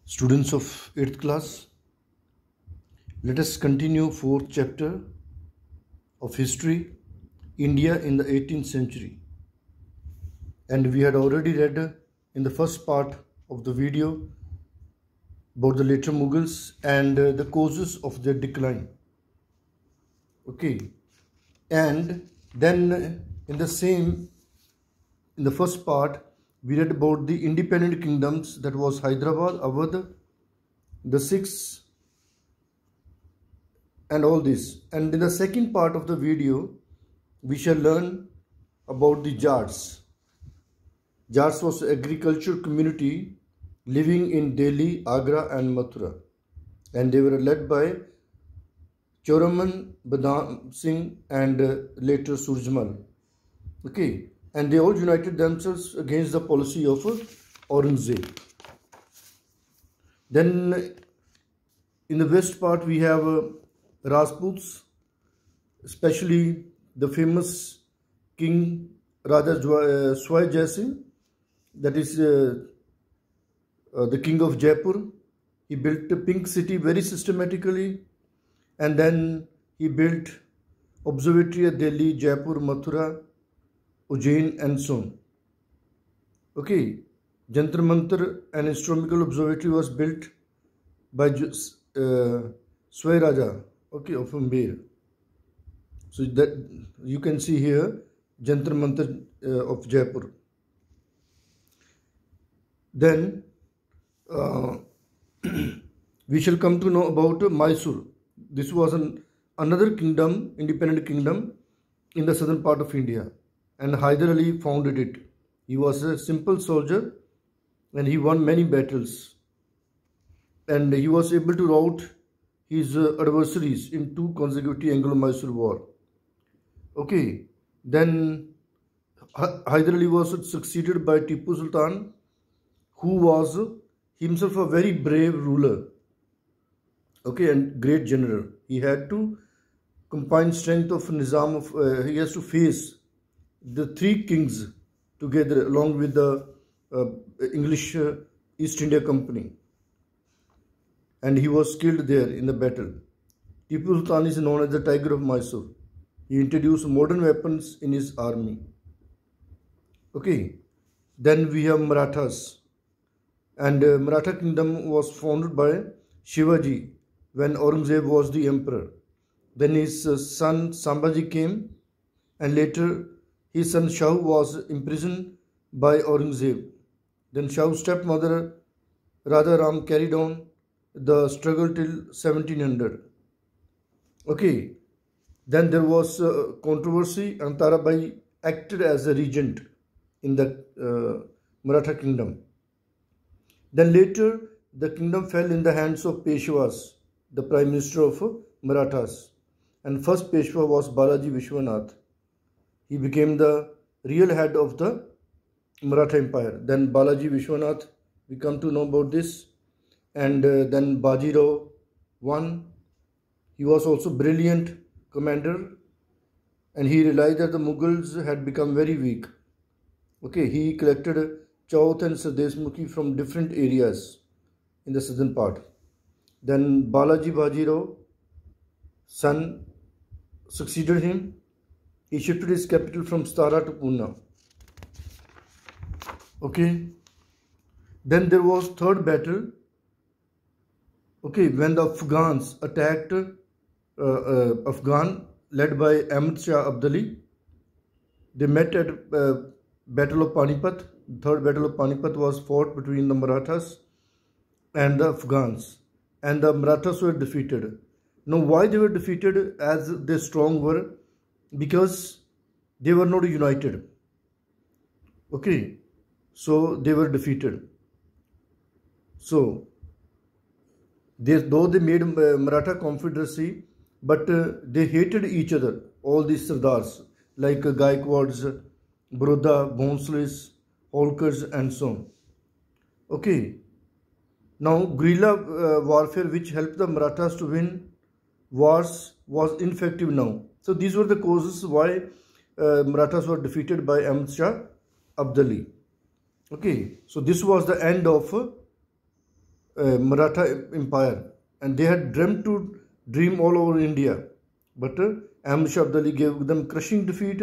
Students of 8th class, let us continue 4th chapter of history, India in the 18th century. And we had already read in the first part of the video about the later Mughals and the causes of their decline. Okay, and then in the first part, we read about the independent kingdoms, that was Hyderabad, Awadh, the Sikhs, and all this. And in the second part of the video, we shall learn about the Jats. Jats was an agricultural community living in Delhi, Agra, and Mathura, and they were led by Choraman, Badam Singh, and later Surjamal. Okay, and they all united themselves against the policy of Aurangzeb. Then in the west part we have Rajputs, especially the famous king Raja Swai Jai Singh, that is the king of Jaipur. He built a pink city very systematically, and then he built observatory at Delhi, Jaipur, Mathura, Ujjain, and so on. Okay, Jantar Mantar, an astronomical observatory, was built by Swai Raja, okay, of Amber. So that you can see here Jantar Mantar of Jaipur. Then we shall come to know about Mysore. This was another kingdom, independent kingdom in the southern part of India, and Hyder Ali founded it. He was a simple soldier and he won many battles, and he was able to rout his adversaries in 2 consecutive Anglo-Mysore war. Okay, then Hyder Ali was succeeded by Tipu Sultan, who was himself a very brave ruler, okay, and great general. He had to combine strength of Nizam of he has to face the 3 kings together along with the English East India Company, and he was killed there in the battle. Tipu Sultan is known as the Tiger of Mysore. He introduced modern weapons in his army. Okay, then we have Marathas, and Maratha kingdom was founded by Shivaji when Aurangzeb was the emperor. Then his son Sambhaji came, and later his son Shahu was imprisoned by Aurangzeb. Then Shahu's stepmother Radha Ram carried on the struggle till 1700. Okay, then there was controversy, and Tarabai acted as a regent in the Maratha kingdom. Then later the kingdom fell in the hands of Peshwas, the prime minister of Marathas, and first Peshwa was Balaji Vishwanath. He became the real head of the Maratha Empire. Then Balaji Vishwanath, we come to know about this, and then Bajirao won. He was also brilliant commander, and he realized that the Mughals had become very weak. Okay, he collected Chauth and Sardeshmukhi from different areas in the southern part. Then Balaji Bajirao, son, succeeded him. He shifted his capital from Stara to Poona. Okay, then there was third battle. Okay, when the Afghans attacked Afghan led by Ahmad Shah Abdali. They met at Battle of Panipat. The third Battle of Panipat was fought between the Marathas and the Afghans, and the Marathas were defeated. Now, why they were defeated as they strong were? Because they were not united. Okay, so they were defeated. So though they made Maratha confederacy, but they hated each other, all these Sardars like Gaikwads, Baroda, Bhonsles, Holkars, and so on. Okay, now guerrilla warfare, which helped the Marathas to win wars, was ineffective now. So these were the causes why Marathas were defeated by Ahmad Shah Abdali. Okay, so this was the end of Maratha Empire, and they had dream all over India, but Ahmad Shah Abdali gave them crushing defeat.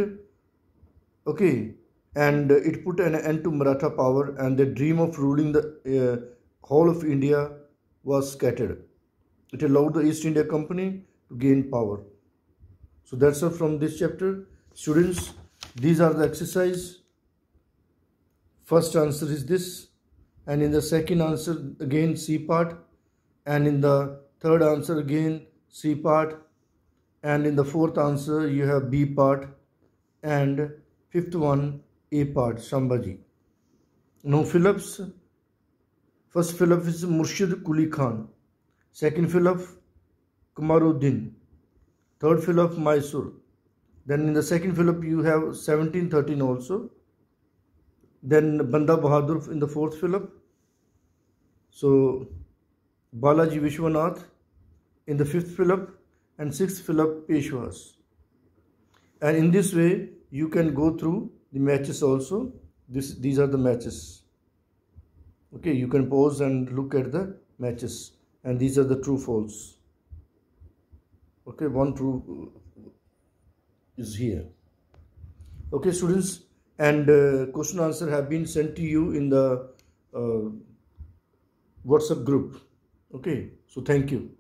Okay, and it put an end to Maratha power, and the dream of ruling the whole of India was scattered. It allowed the East India Company to gain power. So that's all from this chapter. Students, these are the exercise. First answer is this, and in the second answer again C part, and in the third answer again C part, and in the fourth answer you have B part, and fifth one A part, Shambhaji. Now fill-ups. First fill-up is Murshid Quli Khan. Second fill-up Kamaruddin. Third fill-up Mysore. Then in the second fill-up you have 1713 also. Then Banda Bahadur in the fourth fill-up. So Balaji Vishwanath in the fifth fill-up, and sixth fill-up Peshwas. And in this way you can go through the matches also. These are the matches. Okay, you can pause and look at the matches, and these are the true false. Okay, one true is here. Okay, students, and question answer have been sent to you in the WhatsApp group. Okay, so thank you.